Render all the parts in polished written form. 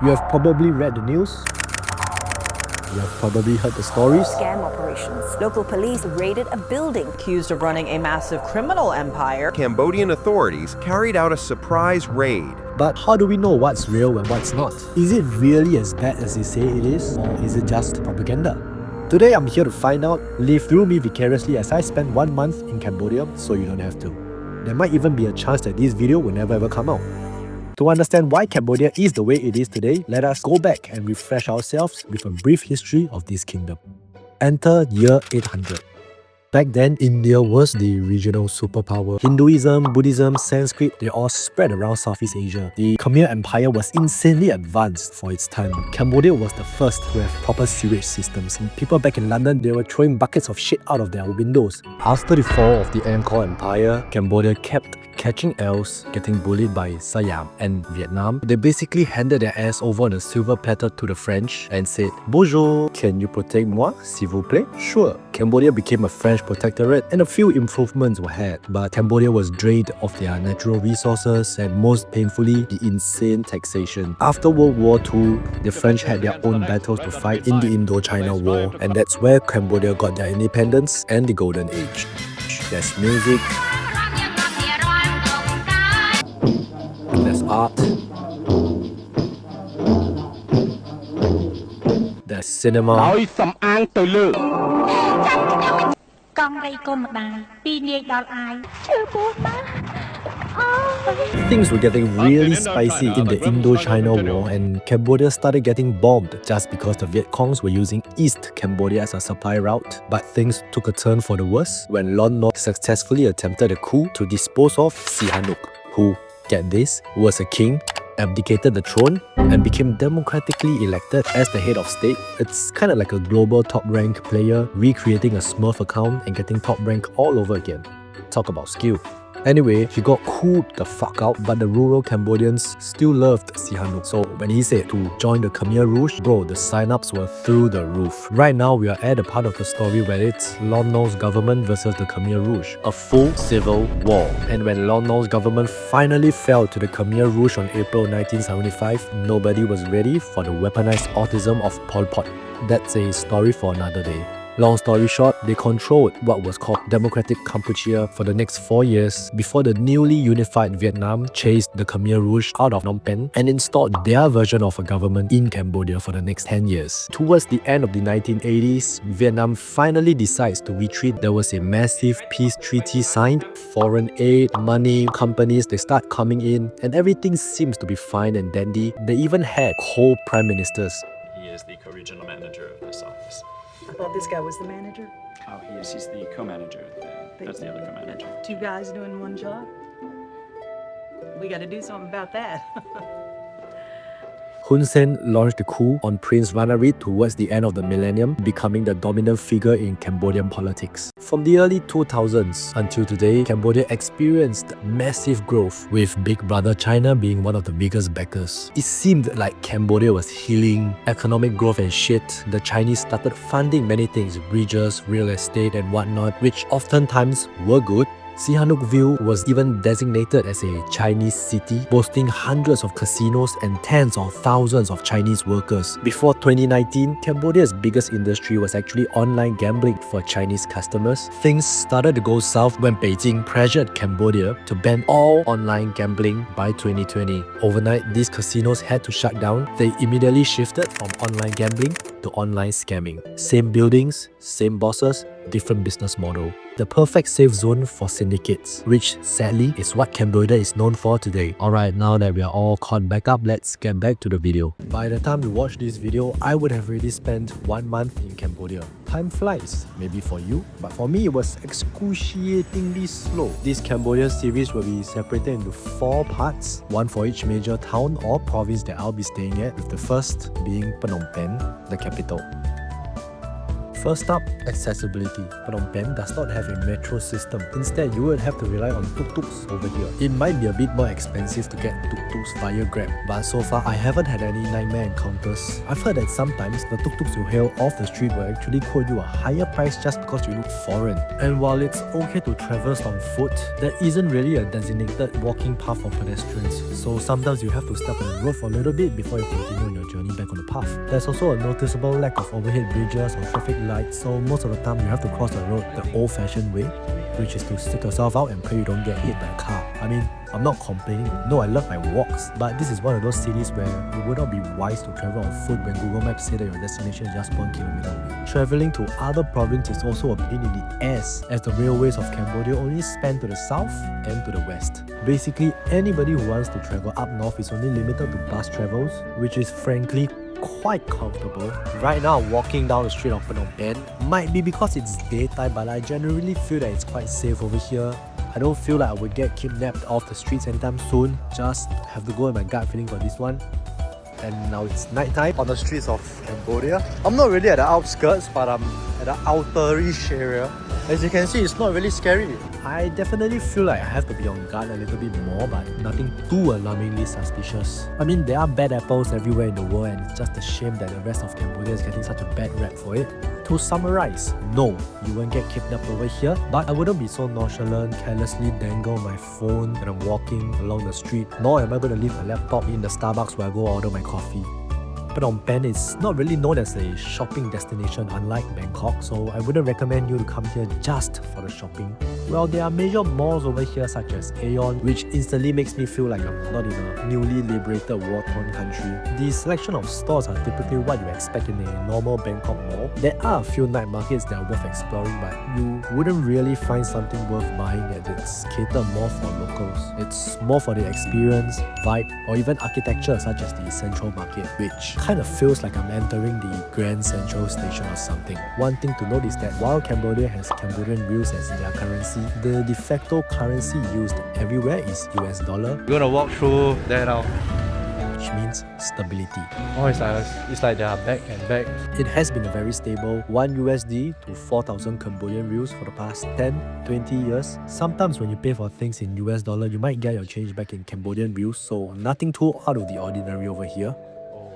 You have probably read the news. You have probably heard the stories. Scam operations. Local police raided a building. Accused of running a massive criminal empire. Cambodian authorities carried out a surprise raid. But how do we know what's real and what's not? Is it really as bad as they say it is, or is it just propaganda? Today I'm here to find out. Live through me vicariously as I spent 1 month in Cambodia, so you don't have to. There might even be a chance that this video will never ever come out. To understand why Cambodia is the way it is today, let us go back and refresh ourselves with a brief history of this kingdom. Enter year 800. Back then, India was the regional superpower. Hinduism, Buddhism, Sanskrit, they all spread around Southeast Asia. The Khmer Empire was insanely advanced for its time. Cambodia was the first to have proper sewage systems. And people back in London, they were throwing buckets of shit out of their windows. After the fall of the Angkor Empire, Cambodia kept catching L's, getting bullied by Siam and Vietnam. They basically handed their ass over on a silver platter to the French and said, "Bonjour, can you protect moi, s'il vous plaît?" Sure. Cambodia became a French protectorate and a few improvements were had, but Cambodia was drained of their natural resources and most painfully, the insane taxation. After World War II, the French had their own battles to fight in the Indochina War, and that's where Cambodia got their independence and the golden age. There's music, there's art, there's cinema, things were getting really spicy in the Indochina War, and Cambodia started getting bombed just because the Viet Congs were using East Cambodia as a supply route. But things took a turn for the worse when Lon Nol successfully attempted a coup to dispose of Sihanouk, who, get this, was a king, abdicated the throne, and became democratically elected as the head of state. It's kind of like a global top rank player recreating a Smurf account and getting top rank all over again. Talk about skill. Anyway, he got cooled the fuck out, but the rural Cambodians still loved Sihanouk. So when he said to join the Khmer Rouge, bro, the sign-ups were through the roof. Right now, we are at a part of the story where it's Lon Nol's government versus the Khmer Rouge. A full civil war. And when Lon Nol's government finally fell to the Khmer Rouge on April 1975, nobody was ready for the weaponized autism of Pol Pot. That's a story for another day. Long story short, they controlled what was called Democratic Kampuchea for the next 4 years before the newly unified Vietnam chased the Khmer Rouge out of Phnom Penh and installed their version of a government in Cambodia for the next 10 years. Towards the end of the 1980s, Vietnam finally decides to retreat. There was a massive peace treaty signed, foreign aid, money, companies, they start coming in, and everything seems to be fine and dandy. They even had co-prime ministers. He is the co-regional manager of this office. I thought this guy was the manager. Oh, he's the co-manager. That's the other co-manager. 2 guys doing 1 job? We got to do something about that. Hun Sen launched the coup on Prince Ranarit towards the end of the millennium, becoming the dominant figure in Cambodian politics. From the early 2000s until today, Cambodia experienced massive growth, with Big Brother China being one of the biggest backers. It seemed like Cambodia was healing, economic growth and shit. The Chinese started funding many things, bridges, real estate and whatnot, which oftentimes were good. Sihanoukville was even designated as a Chinese city, boasting hundreds of casinos and tens of thousands of Chinese workers. Before 2019, Cambodia's biggest industry was actually online gambling for Chinese customers. Things started to go south when Beijing pressured Cambodia to ban all online gambling by 2020. Overnight, these casinos had to shut down. They immediately shifted from online gambling to online scamming. Same buildings, same bosses, different business model. The perfect safe zone for syndicates, which sadly is what Cambodia is known for today. Alright, now that we are all caught back up, let's get back to the video. By the time you watch this video, I would have already spent 1 month in Cambodia. Time flies, maybe for you, but for me it was excruciatingly slow. This Cambodia series will be separated into 4 parts, one for each major town or province that I'll be staying at, with the first being Phnom Penh, the capital. First up, accessibility. Phnom Penh does not have a metro system. Instead, you would have to rely on tuk-tuks over here. It might be a bit more expensive to get tuk-tuks via Grab, but so far I haven't had any nightmare encounters. I've heard that sometimes the tuk-tuks you hail off the street will actually quote you a higher price just because you look foreign. And while it's okay to traverse on foot, there isn't really a designated walking path for pedestrians, so sometimes you have to step on the road for a little bit before you continue on your journey back on the path. There's also a noticeable lack of overhead bridges or traffic lights, so most of the time you have to cross the road the old-fashioned way, which is to stick yourself out and pray you don't get hit by a car. I mean, I'm not complaining. No, I love my walks, but this is one of those cities where it would not be wise to travel on foot when Google Maps say that your destination is just 1 kilometer away. Traveling to other provinces is also a pain in the ass, as the railways of Cambodia only span to the south and to the west. Basically, anybody who wants to travel up north is only limited to bus travels, which is frankly quite comfortable. Right now, walking down the street of Phnom Penh might be because it's daytime, but I generally feel that it's quite safe over here. I don't feel like I would get kidnapped off the streets anytime soon. Just have to go with my gut feeling for this one. And now it's nighttime on the streets of Cambodia. I'm not really at the outskirts, but I'm at the outerish area. As you can see, it's not really scary. I definitely feel like I have to be on guard a little bit more, but nothing too alarmingly suspicious. I mean, there are bad apples everywhere in the world, and it's just a shame that the rest of Cambodia is getting such a bad rap for it. To summarize, no, you won't get kidnapped over here, but I wouldn't be so nonchalant, carelessly dangle my phone when I'm walking along the street, nor am I going to leave my laptop in the Starbucks where I go order my coffee. Phnom Penh is not really known as a shopping destination unlike Bangkok, so I wouldn't recommend you to come here just for the shopping. Well, there are major malls over here such as Aeon, which instantly makes me feel like I'm not in a newly liberated war-torn country. The selection of stores are typically what you expect in a normal Bangkok mall. There are a few night markets that are worth exploring, but you wouldn't really find something worth buying as it's catered more for locals. It's more for the experience, vibe, or even architecture such as the Central Market, which kind of feels like I'm entering the Grand Central Station or something. One thing to note is that while Cambodia has Cambodian riels as their currency, the de facto currency used everywhere is US dollar. We're gonna walk through there now. Which means stability. Oh, it's like they are back and back. It has been a very stable 1 USD to 4,000 Cambodian riels for the past 10-20 years. Sometimes when you pay for things in US dollar, you might get your change back in Cambodian riels, so nothing too out of the ordinary over here.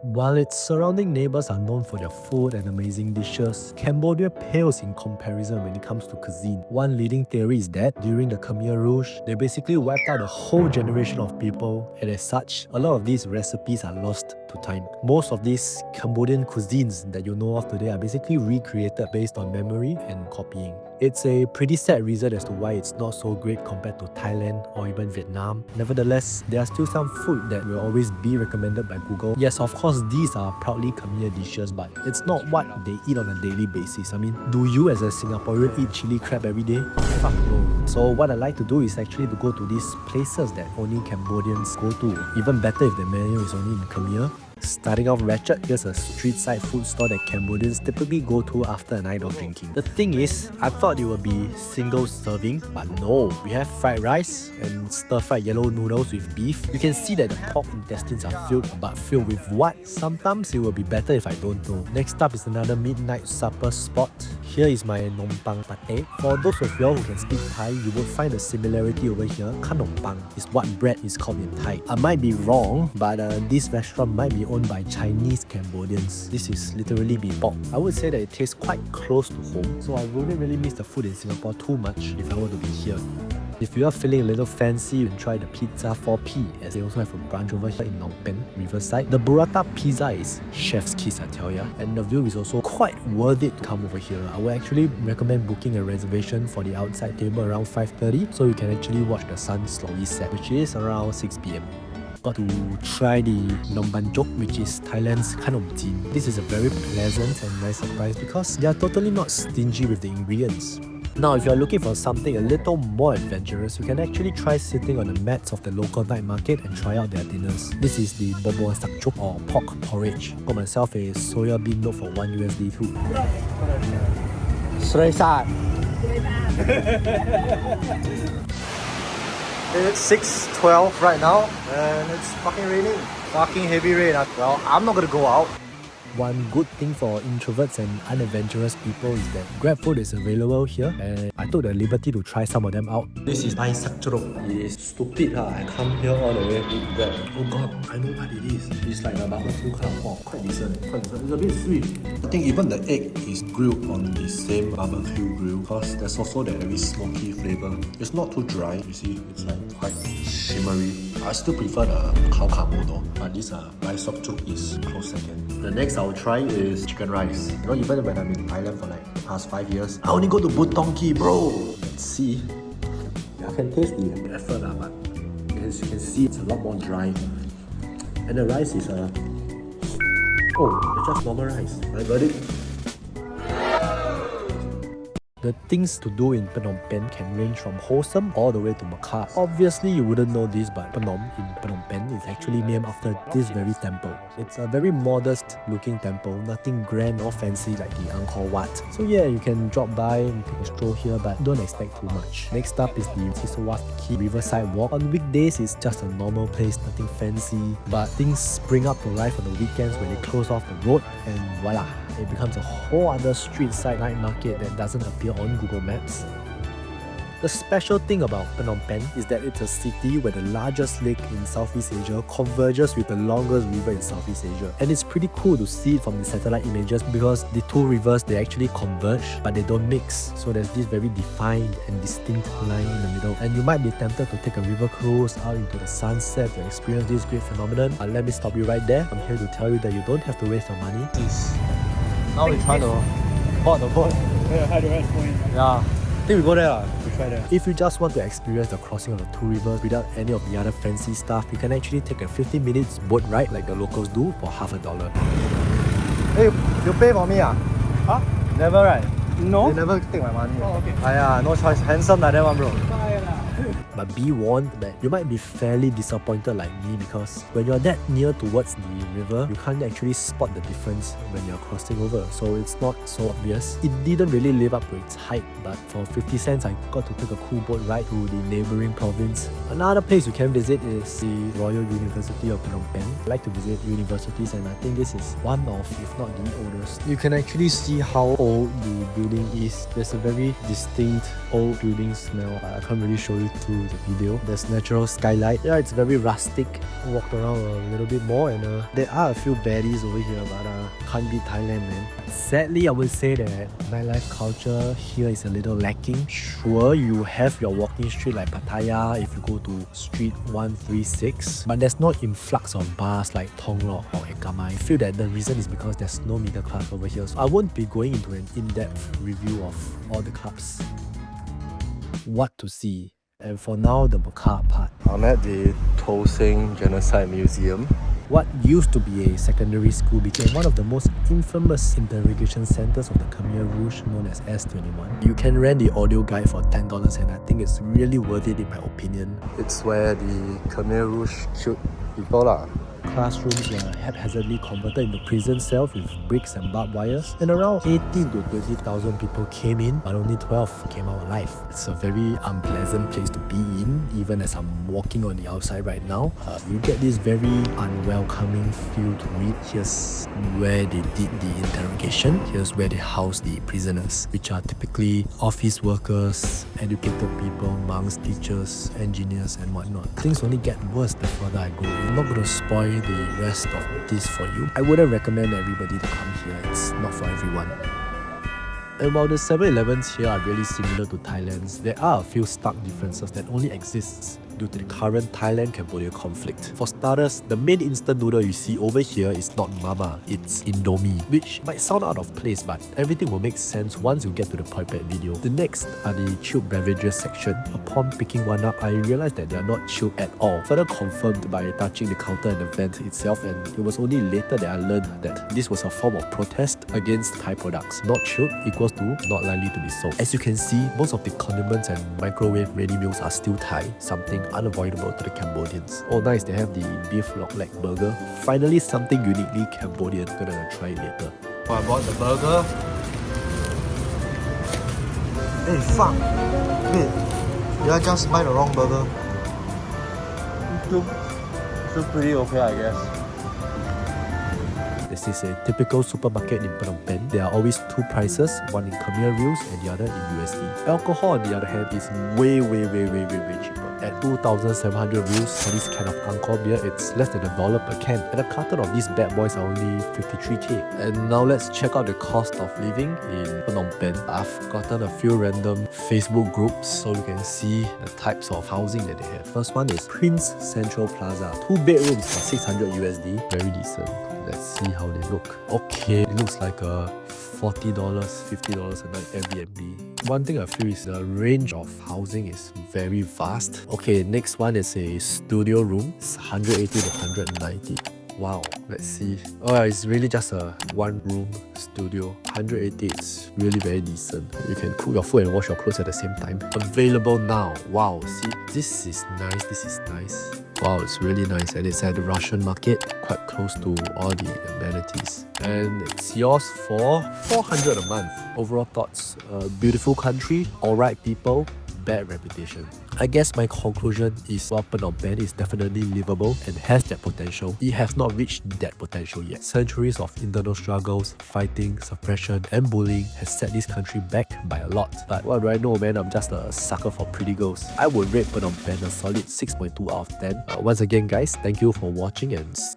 While its surrounding neighbours are known for their food and amazing dishes, Cambodia pales in comparison when it comes to cuisine. One leading theory is that during the Khmer Rouge, they basically wiped out a whole generation of people, and as such, a lot of these recipes are lost to time. Most of these Cambodian cuisines that you know of today are basically recreated based on memory and copying. It's a pretty sad reason as to why it's not so great compared to Thailand or even Vietnam. Nevertheless, there are still some food that will always be recommended by Google. Yes, of course, these are proudly Khmer dishes, but it's not what they eat on a daily basis. I mean, do you as a Singaporean eat chili crab every day? Fuck no. So what I like to do is actually to go to these places that only Cambodians go to. Even better if the menu is only in Khmer. Starting off ratchet, here's a street-side food store that Cambodians typically go to after a night of drinking. The thing is, I thought it would be single serving, but no. We have fried rice and stir-fried yellow noodles with beef. You can see that the pork intestines are filled, but filled with what? Sometimes it will be better if I don't know. Next up is another midnight supper spot. Here is my nompang pate. For those of y'all who can speak Thai, you will find a similarity over here. Kanompang is what bread is called in Thai. I might be wrong, but this restaurant might be owned by Chinese Cambodians. This is literally bibimbap. I would say that it tastes quite close to home, so I wouldn't really miss the food in Singapore too much if I were to be here. If you are feeling a little fancy, you can try the Pizza 4P, as they also have a branch over here in Phnom Penh, Riverside. The burrata pizza is chef's kiss, I tell ya, and the view is also quite worth it to come over here. I would actually recommend booking a reservation for the outside table around 5:30, so you can actually watch the sun slowly set, which is around 6 PM. Got to try the Nom Ban Jok, which is Thailand's Khanom Jin. This is a very pleasant and nice surprise because they are totally not stingy with the ingredients. Now, if you are looking for something a little more adventurous, you can actually try sitting on the mats of the local night market and try out their dinners. This is the Bobo Sakchuk or pork porridge. Got myself a soya bean note for 1 USD too. It's 6:12 right now and it's fucking raining. Fucking heavy rain. Well, I'm not gonna go out. One good thing for introverts and unadventurous people is that Grab food is available here, and I took the liberty to try some of them out. This is Thai sakchuruk. It is stupid, I come here all the way to Grab. Oh god, I know what it is. It's like a barbecue kind of pork. Quite decent. It's a bit sweet. I think even the egg is grilled on the same barbecue grill because there's also that very smoky flavor. It's not too dry, you see. It's like quite shimmery. I still prefer the khao kamo though, but this rice sakchuruk is close second. The next I'll try is chicken rice. You know, even when I'm in Thailand for like the past 5 years, I only go to Butongki, bro. Let's see. I can taste the effort, but as you can see, it's a lot more dry. And the rice is it's just normal rice. I got it. The things to do in Phnom Penh can range from wholesome all the way to macabre. Obviously, you wouldn't know this, but Phnom in Phnom Penh is actually named after this very temple. It's a very modest looking temple, nothing grand or fancy like the Angkor Wat. So yeah, you can drop by and take a stroll here, but don't expect too much. Next up is the Sisawat Key Riverside Walk. On weekdays, it's just a normal place, nothing fancy, but things spring up to life on the weekends when they close off the road, and voila! It becomes a whole other street side night market that doesn't appear on Google Maps. The special thing about Phnom Penh is that it's a city where the largest lake in Southeast Asia converges with the longest river in Southeast Asia. And it's pretty cool to see it from the satellite images because the two rivers, they actually converge, but they don't mix. So there's this very defined and distinct line in the middle. And you might be tempted to take a river cruise out into the sunset to experience this great phenomenon. But let me stop you right there. I'm here to tell you that you don't have to waste your money. Now we try to board the boat. Yeah, how do I point? Yeah. I think we go there. We try there. If you just want to experience the crossing of the two rivers without any of the other fancy stuff, you can actually take a 15 minutes boat ride like the locals do for $50. Hey, you pay for me? Huh? Never, right? No. They never take my money. Oh, okay. No choice. Handsome like that one, bro. But be warned that you might be fairly disappointed like me because when you're that near towards the river, you can't actually spot the difference when you're crossing over. So it's not so obvious. It didn't really live up to its hype, but for 50 cents, I got to take a cool boat ride to the neighboring province. Another place you can visit is the Royal University of Phnom Penh. I like to visit universities, and I think this is one of, if not the oldest. You can actually see how old the building is. There's a very distinct old building smell. I can't really show you through the video. There's natural skylight. Yeah, it's very rustic. I walked around a little bit more, and there are a few baddies over here, but can't beat Thailand, man. Sadly, I would say that nightlife culture here is a little lacking. Sure, you have your walking street like Pattaya if you go to Street 136, but there's no influx of bars like Thong Lok or Ekama. I feel that the reason is because there's no middle class over here, so I won't be going into an in-depth review of all the clubs. What to see? And for now, the macabre part. I'm at the S21 Genocide Museum. What used to be a secondary school became one of the most infamous interrogation centers of the Khmer Rouge, known as S21. You can rent the audio guide for $10, and I think it's really worth it in my opinion. It's where the Khmer Rouge killed people lah. Classrooms were haphazardly converted into prison cells with bricks and barbed wires, and around 18 to 20,000 people came in, but only 12 came out alive. It's a very unpleasant place to be in, even as I'm walking on the outside right now. You get this very unwelcoming feel to it. Here's where they did the interrogation. Here's where they house the prisoners, which are typically office workers, educated people, monks, teachers, engineers, and whatnot. Things only get worse the further I go. I'm not going to spoil the rest of this for you. I wouldn't recommend everybody to come here. It's not for everyone. And while the 7-Elevens here are really similar to Thailand's, there are a few stark differences that only exist due to the current Thailand-Cambodia conflict. For starters, the main instant noodle you see over here is not mama, it's Indomie, which might sound out of place, but everything will make sense once you get to the Poipet video. The next are the chilled beverages section. Upon picking one up, I realized that they are not chilled at all, further confirmed by touching the counter and the vent itself, and it was only later that I learned that this was a form of protest against Thai products. Not chilled equals to not likely to be sold. As you can see, most of the condiments and microwave ready meals are still Thai, something unavoidable to the Cambodians. Oh nice, they have the beef log leg burger. Finally something uniquely Cambodian. Gonna try it later. I bought the burger. Hey fuck! Wait, did I just buy the wrong burger? Still pretty okay, I guess. This is a typical supermarket in Phnom Penh. There are always two prices, one in Khmer Rouge and the other in USD. Alcohol, on the other hand, is way cheaper. At 2,700 rubles for this can of Angkor beer, it's less than $1 per can. And a carton of these bad boys are only 53k. And now let's check out the cost of living in Phnom Penh. I've gotten a few random Facebook groups so you can see the types of housing that they have. First one is Prince Central Plaza. 2 bedrooms for 600 USD. Very decent. Let's see how they look. Okay, it looks like a $40, $50 a night Airbnb. One thing I feel is the range of housing is very vast. Okay, next one is a studio room. It's 180 to 190. Wow, let's see. Oh, it's really just a one room studio. 180 is really very decent. You can cook your food and wash your clothes at the same time. Available now. Wow, see, this is nice, this is nice. Wow, it's really nice, and it's at the Russian market, quite close to all the amenities. And it's yours for $400 a month. Overall thoughts, beautiful country, alright people, bad reputation. I guess my conclusion is while Phnom Penh is definitely livable and has that potential, it has not reached that potential yet. Centuries of internal struggles, fighting, suppression and bullying has set this country back by a lot. But what do I know, man? I'm just a sucker for pretty girls. I would rate Phnom Penh a solid 6.2 out of 10. Once again guys, thank you for watching and